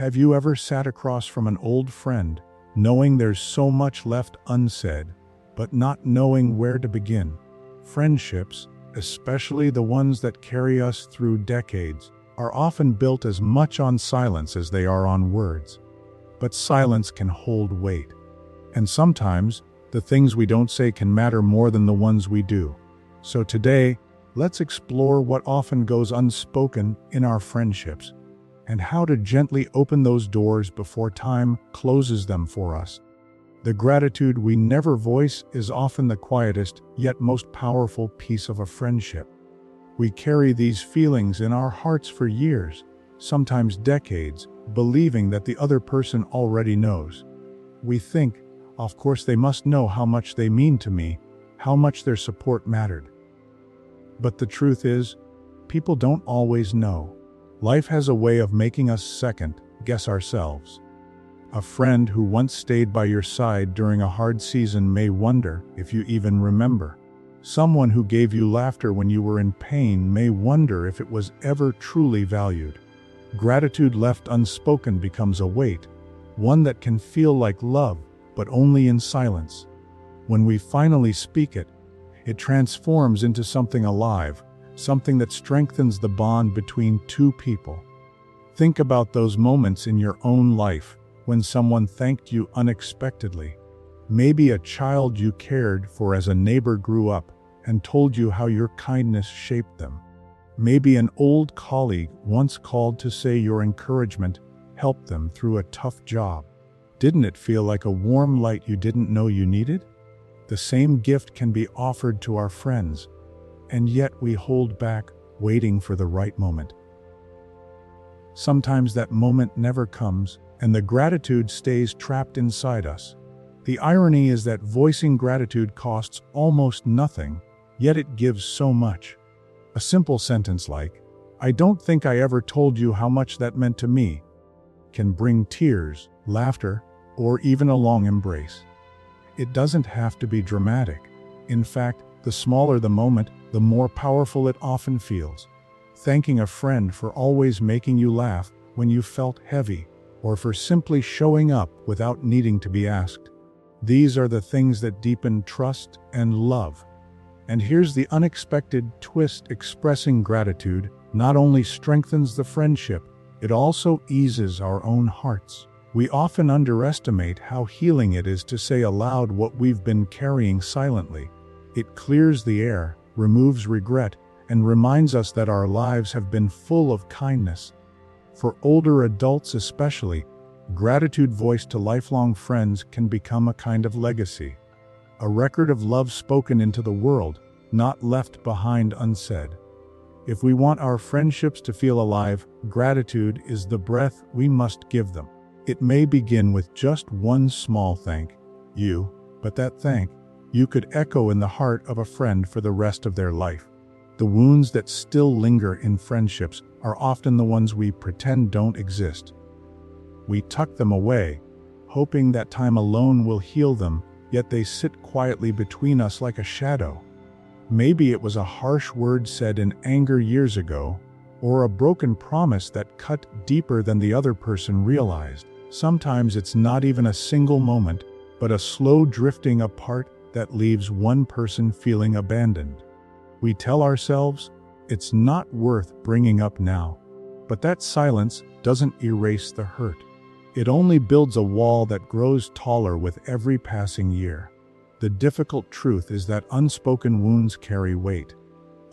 Have you ever sat across from an old friend, knowing there's so much left unsaid, but not knowing where to begin? Friendships, especially the ones that carry us through decades, are often built as much on silence as they are on words. But silence can hold weight. And sometimes, the things we don't say can matter more than the ones we do. So today, let's explore what often goes unspoken in our friendships, and how to gently open those doors before time closes them for us. The gratitude we never voice is often the quietest, yet most powerful piece of a friendship. We carry these feelings in our hearts for years, sometimes decades, believing that the other person already knows. We think, of course they must know how much they mean to me, how much their support mattered. But the truth is, people don't always know. Life has a way of making us second-guess ourselves. A friend who once stayed by your side during a hard season may wonder if you even remember. Someone who gave you laughter when you were in pain may wonder if it was ever truly valued. Gratitude left unspoken becomes a weight, one that can feel like love, but only in silence. When we finally speak it, it transforms into something alive, something that strengthens the bond between two people. Think about those moments in your own life when someone thanked you unexpectedly. Maybe a child you cared for as a neighbor grew up and told you how your kindness shaped them. Maybe an old colleague once called to say your encouragement helped them through a tough job. Didn't it feel like a warm light you didn't know you needed? The same gift can be offered to our friends, and yet we hold back, waiting for the right moment. Sometimes that moment never comes, and the gratitude stays trapped inside us. The irony is that voicing gratitude costs almost nothing, yet it gives so much. A simple sentence like, "I don't think I ever told you how much that meant to me," can bring tears, laughter, or even a long embrace. It doesn't have to be dramatic. In fact, the smaller the moment, the more powerful it often feels. Thanking a friend for always making you laugh when you felt heavy, or for simply showing up without needing to be asked. These are the things that deepen trust and love. And here's the unexpected twist: expressing gratitude not only strengthens the friendship, it also eases our own hearts. We often underestimate how healing it is to say aloud what we've been carrying silently. It clears the air, removes regret, and reminds us that our lives have been full of kindness. For older adults especially, gratitude voiced to lifelong friends can become a kind of legacy. A record of love spoken into the world, not left behind unsaid. If we want our friendships to feel alive, gratitude is the breath we must give them. It may begin with just one small thank you, but that thank you could echo in the heart of a friend for the rest of their life. The wounds that still linger in friendships are often the ones we pretend don't exist. We tuck them away, hoping that time alone will heal them, yet they sit quietly between us like a shadow. Maybe it was a harsh word said in anger years ago, or a broken promise that cut deeper than the other person realized. Sometimes it's not even a single moment, but a slow drifting apart that leaves one person feeling abandoned. We tell ourselves, it's not worth bringing up now. But that silence doesn't erase the hurt. It only builds a wall that grows taller with every passing year. The difficult truth is that unspoken wounds carry weight.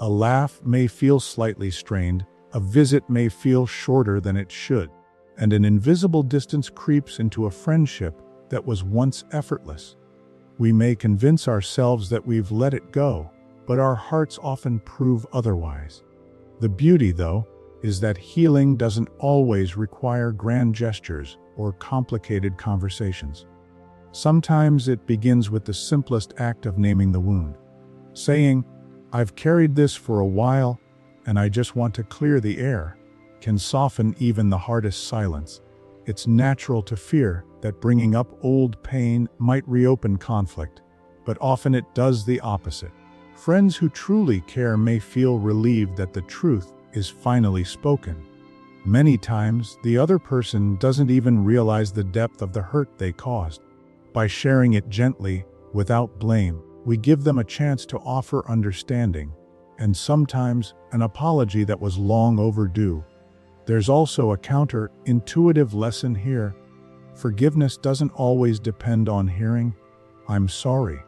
A laugh may feel slightly strained, a visit may feel shorter than it should, and an invisible distance creeps into a friendship that was once effortless. We may convince ourselves that we've let it go, but our hearts often prove otherwise. The beauty, though, is that healing doesn't always require grand gestures or complicated conversations. Sometimes it begins with the simplest act of naming the wound. Saying, "I've carried this for a while, and I just want to clear the air," can soften even the hardest silence. It's natural to fear that bringing up old pain might reopen conflict, but often it does the opposite. Friends who truly care may feel relieved that the truth is finally spoken. Many times, the other person doesn't even realize the depth of the hurt they caused. By sharing it gently, without blame, we give them a chance to offer understanding, and sometimes an apology that was long overdue. There's also a counter-intuitive lesson here. Forgiveness doesn't always depend on hearing, "I'm sorry."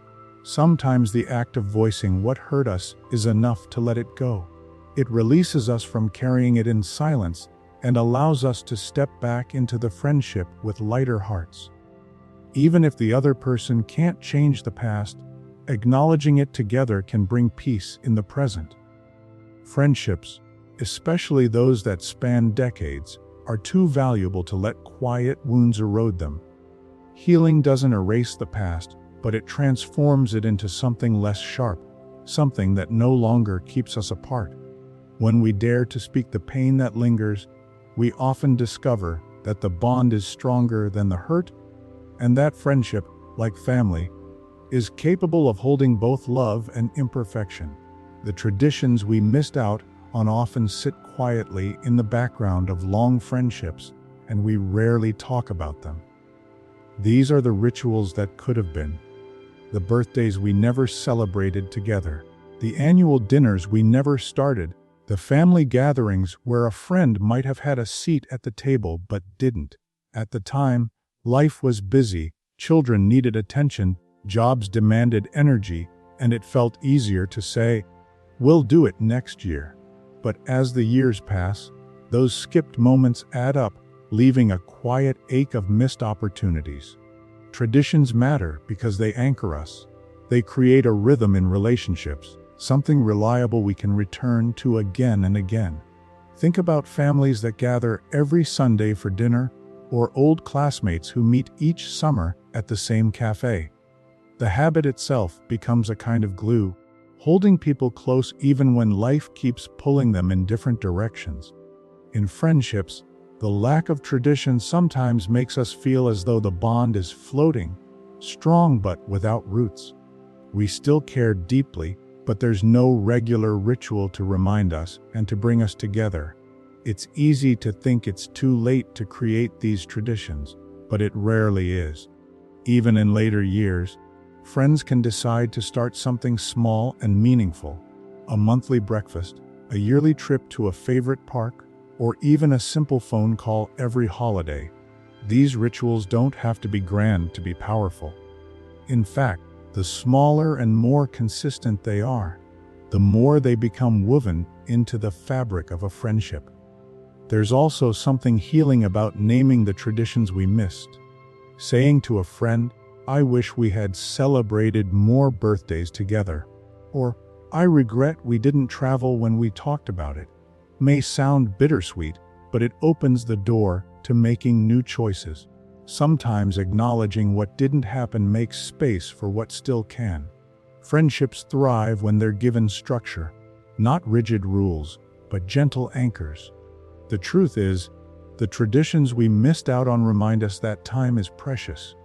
Sometimes the act of voicing what hurt us is enough to let it go. It releases us from carrying it in silence and allows us to step back into the friendship with lighter hearts. Even if the other person can't change the past, acknowledging it together can bring peace in the present. Friendships, especially those that span decades, are too valuable to let quiet wounds erode them. Healing doesn't erase the past, but it transforms it into something less sharp, something that no longer keeps us apart. When we dare to speak the pain that lingers, we often discover that the bond is stronger than the hurt, and that friendship, like family, is capable of holding both love and imperfection. The traditions we missed out on often sit quietly in the background of long friendships, and we rarely talk about them. These are the rituals that could have been, the birthdays we never celebrated together, the annual dinners we never started, the family gatherings where a friend might have had a seat at the table but didn't. At the time, life was busy, children needed attention, jobs demanded energy, and it felt easier to say, "We'll do it next year." But as the years pass, those skipped moments add up, leaving a quiet ache of missed opportunities. Traditions matter because they anchor us. They create a rhythm in relationships, something reliable we can return to again and again. Think about families that gather every Sunday for dinner, or old classmates who meet each summer at the same cafe. The habit itself becomes a kind of glue, holding people close even when life keeps pulling them in different directions. In friendships, the lack of tradition sometimes makes us feel as though the bond is floating, strong but without roots. We still care deeply, but there's no regular ritual to remind us and to bring us together. It's easy to think it's too late to create these traditions, but it rarely is. Even in later years, friends can decide to start something small and meaningful: a monthly breakfast, a yearly trip to a favorite park, or even a simple phone call every holiday. These rituals don't have to be grand to be powerful. In fact, the smaller and more consistent they are, the more they become woven into the fabric of a friendship. There's also something healing about naming the traditions we missed. Saying to a friend, "I wish we had celebrated more birthdays together," or "I regret we didn't travel when we talked about it," may sound bittersweet, but it opens the door to making new choices. Sometimes acknowledging what didn't happen makes space for what still can. Friendships thrive when they're given structure, not rigid rules, but gentle anchors. The truth is, the traditions we missed out on remind us that time is precious.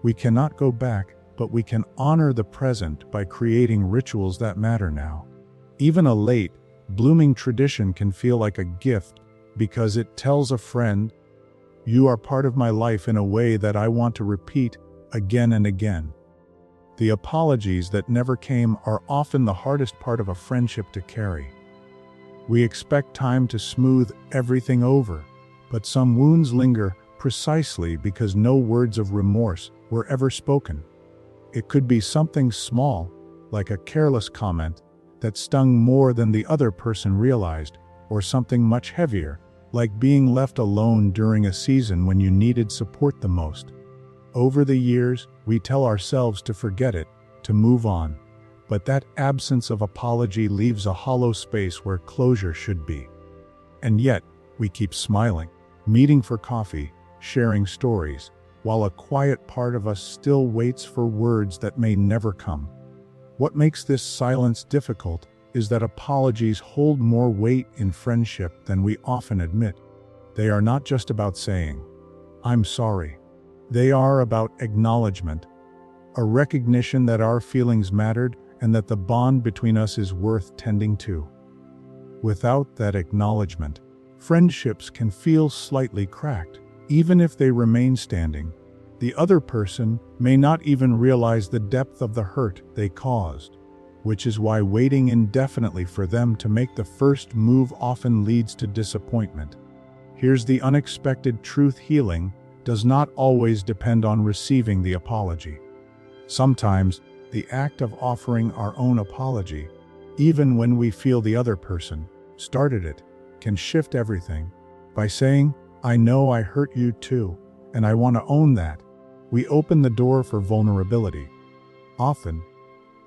We cannot go back, but we can honor the present by creating rituals that matter now. Even a late, blooming tradition can feel like a gift because it tells a friend, "You are part of my life in a way that I want to repeat again and again." The apologies that never came are often the hardest part of a friendship to carry. We expect time to smooth everything over, but some wounds linger precisely because no words of remorse were ever spoken. It could be something small, like a careless comment, that stung more than the other person realized, or something much heavier, like being left alone during a season when you needed support the most. Over the years, we tell ourselves to forget it, to move on, but that absence of apology leaves a hollow space where closure should be. And yet, we keep smiling, meeting for coffee, sharing stories, while a quiet part of us still waits for words that may never come. What makes this silence difficult is that apologies hold more weight in friendship than we often admit. They are not just about saying, "I'm sorry." They are about acknowledgement, a recognition that our feelings mattered and that the bond between us is worth tending to. Without that acknowledgement, Friendships can feel slightly cracked, even if they remain standing. The other person may not even realize the depth of the hurt they caused, which is why waiting indefinitely for them to make the first move often leads to disappointment. Here's the unexpected truth: healing does not always depend on receiving the apology. Sometimes, the act of offering our own apology, even when we feel the other person started it, can shift everything. By saying, "I know I hurt you too, and I want to own that," we open the door for vulnerability. Often,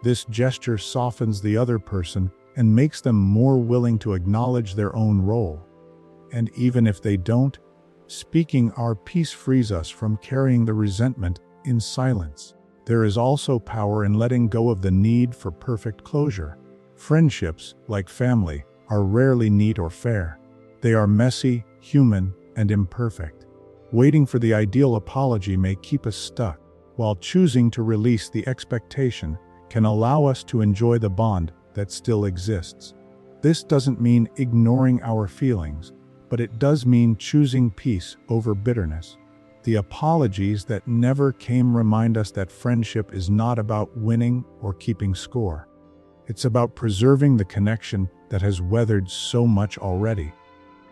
this gesture softens the other person and makes them more willing to acknowledge their own role. And even if they don't, speaking our piece frees us from carrying the resentment in silence. There is also power in letting go of the need for perfect closure. Friendships, like family, are rarely neat or fair. They are messy, human, and imperfect. Waiting for the ideal apology may keep us stuck, while choosing to release the expectation can allow us to enjoy the bond that still exists. This doesn't mean ignoring our feelings, but it does mean choosing peace over bitterness. The apologies that never came remind us that friendship is not about winning or keeping score. It's about preserving the connection that has weathered so much already.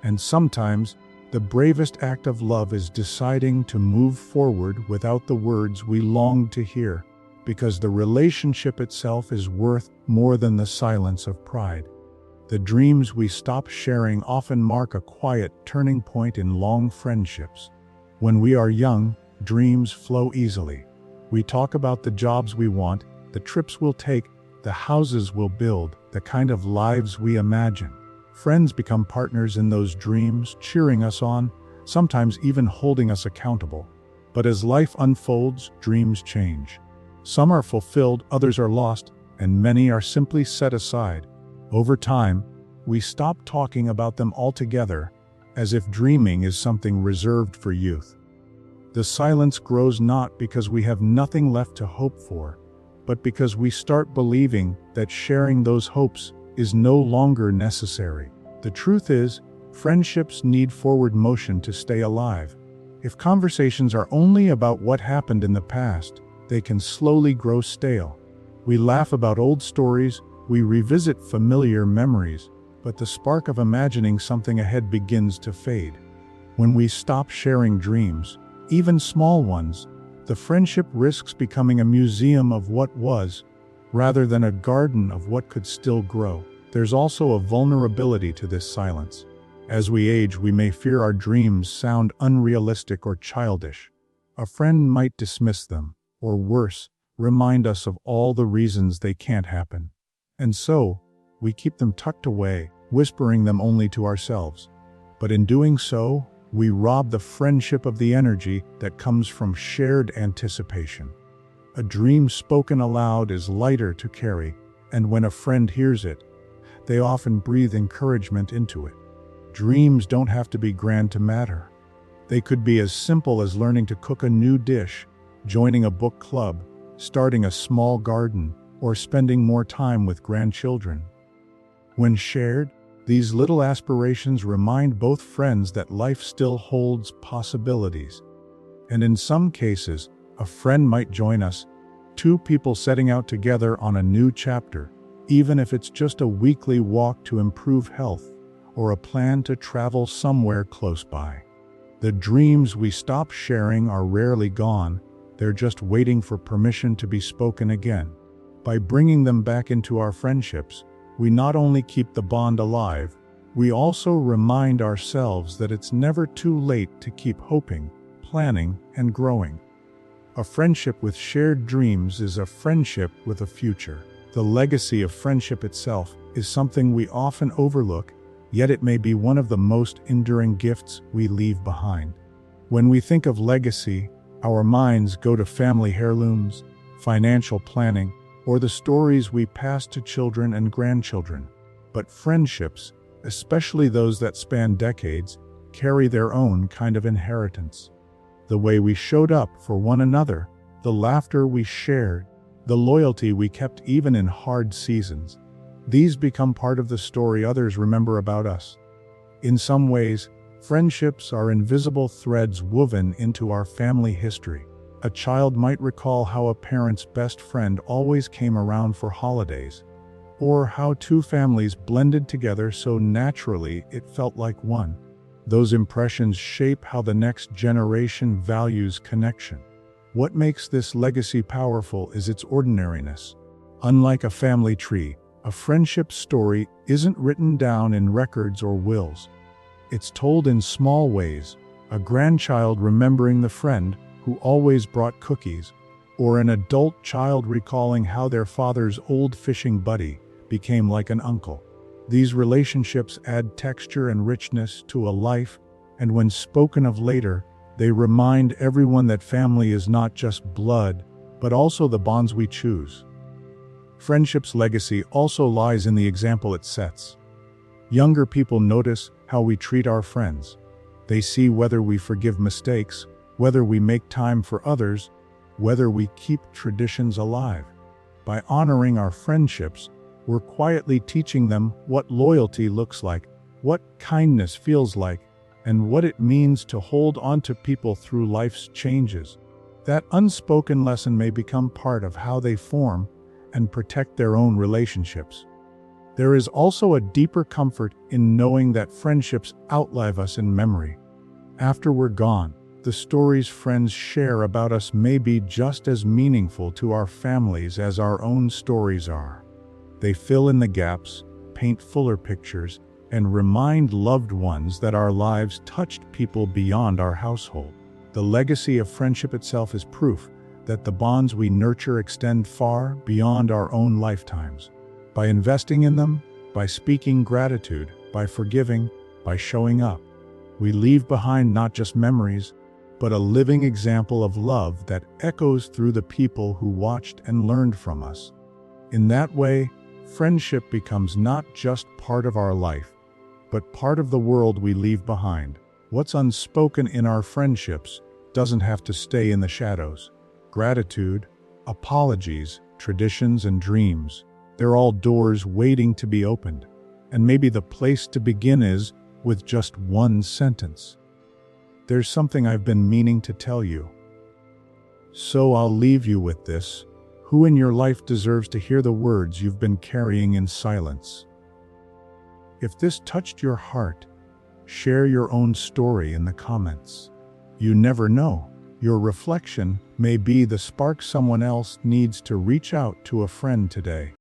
And sometimes, the bravest act of love is deciding to move forward without the words we long to hear, because the relationship itself is worth more than the silence of pride. The dreams we stop sharing often mark a quiet turning point in long friendships. When we are young, dreams flow easily. We talk about the jobs we want, the trips we'll take, the houses we'll build, the kind of lives we imagine. Friends become partners in those dreams, cheering us on, sometimes even holding us accountable. But as life unfolds, dreams change. Some are fulfilled, others are lost, and many are simply set aside. Over time, we stop talking about them altogether, as if dreaming is something reserved for youth. The silence grows not because we have nothing left to hope for, but because we start believing that sharing those hopes is no longer necessary. The truth is, friendships need forward motion to stay alive. If conversations are only about what happened in the past, they can slowly grow stale. We laugh about old stories, we revisit familiar memories, but the spark of imagining something ahead begins to fade. When we stop sharing dreams, even small ones, the friendship risks becoming a museum of what was, rather than a garden of what could still grow. There's also a vulnerability to this silence. As we age, we may fear our dreams sound unrealistic or childish. A friend might dismiss them, or worse, remind us of all the reasons they can't happen. And so, we keep them tucked away, whispering them only to ourselves. But in doing so, we rob the friendship of the energy that comes from shared anticipation. A dream spoken aloud is lighter to carry, and when a friend hears it, they often breathe encouragement into it. Dreams don't have to be grand to matter. They could be as simple as learning to cook a new dish, joining a book club, starting a small garden, or spending more time with grandchildren. When shared, these little aspirations remind both friends that life still holds possibilities. And in some cases, a friend might join us, two people setting out together on a new chapter, even if it's just a weekly walk to improve health, or a plan to travel somewhere close by. The dreams we stop sharing are rarely gone, they're just waiting for permission to be spoken again. By bringing them back into our friendships, we not only keep the bond alive, we also remind ourselves that it's never too late to keep hoping, planning, and growing. A friendship with shared dreams is a friendship with a future. The legacy of friendship itself is something we often overlook, yet it may be one of the most enduring gifts we leave behind. When we think of legacy, our minds go to family heirlooms, financial planning, or the stories we pass to children and grandchildren. But friendships, especially those that span decades, carry their own kind of inheritance. The way we showed up for one another, the laughter we shared, the loyalty we kept even in hard seasons. These become part of the story others remember about us. In some ways, friendships are invisible threads woven into our family history. A child might recall how a parent's best friend always came around for holidays, or how two families blended together so naturally it felt like one. Those impressions shape how the next generation values connection. What makes this legacy powerful is its ordinariness. Unlike a family tree, a friendship story isn't written down in records or wills. It's told in small ways, a grandchild remembering the friend who always brought cookies, or an adult child recalling how their father's old fishing buddy became like an uncle. These relationships add texture and richness to a life, and when spoken of later, they remind everyone that family is not just blood, but also the bonds we choose. Friendship's legacy also lies in the example it sets. Younger people notice how we treat our friends. They see whether we forgive mistakes, whether we make time for others, whether we keep traditions alive. By honoring our friendships, we're quietly teaching them what loyalty looks like, what kindness feels like, and what it means to hold on to people through life's changes. That unspoken lesson may become part of how they form and protect their own relationships. There is also a deeper comfort in knowing that friendships outlive us in memory. After we're gone, the stories friends share about us may be just as meaningful to our families as our own stories are. They fill in the gaps, paint fuller pictures, and remind loved ones that our lives touched people beyond our household. The legacy of friendship itself is proof that the bonds we nurture extend far beyond our own lifetimes. By investing in them, by speaking gratitude, by forgiving, by showing up, we leave behind not just memories, but a living example of love that echoes through the people who watched and learned from us. In that way, friendship becomes not just part of our life, but part of the world we leave behind. What's unspoken in our friendships doesn't have to stay in the shadows. Gratitude, apologies, traditions, and dreams, they're all doors waiting to be opened. And maybe the place to begin is with just one sentence. There's something I've been meaning to tell you. So I'll leave you with this. Who in your life deserves to hear the words you've been carrying in silence? If this touched your heart, share your own story in the comments. You never know. Your reflection may be the spark someone else needs to reach out to a friend today.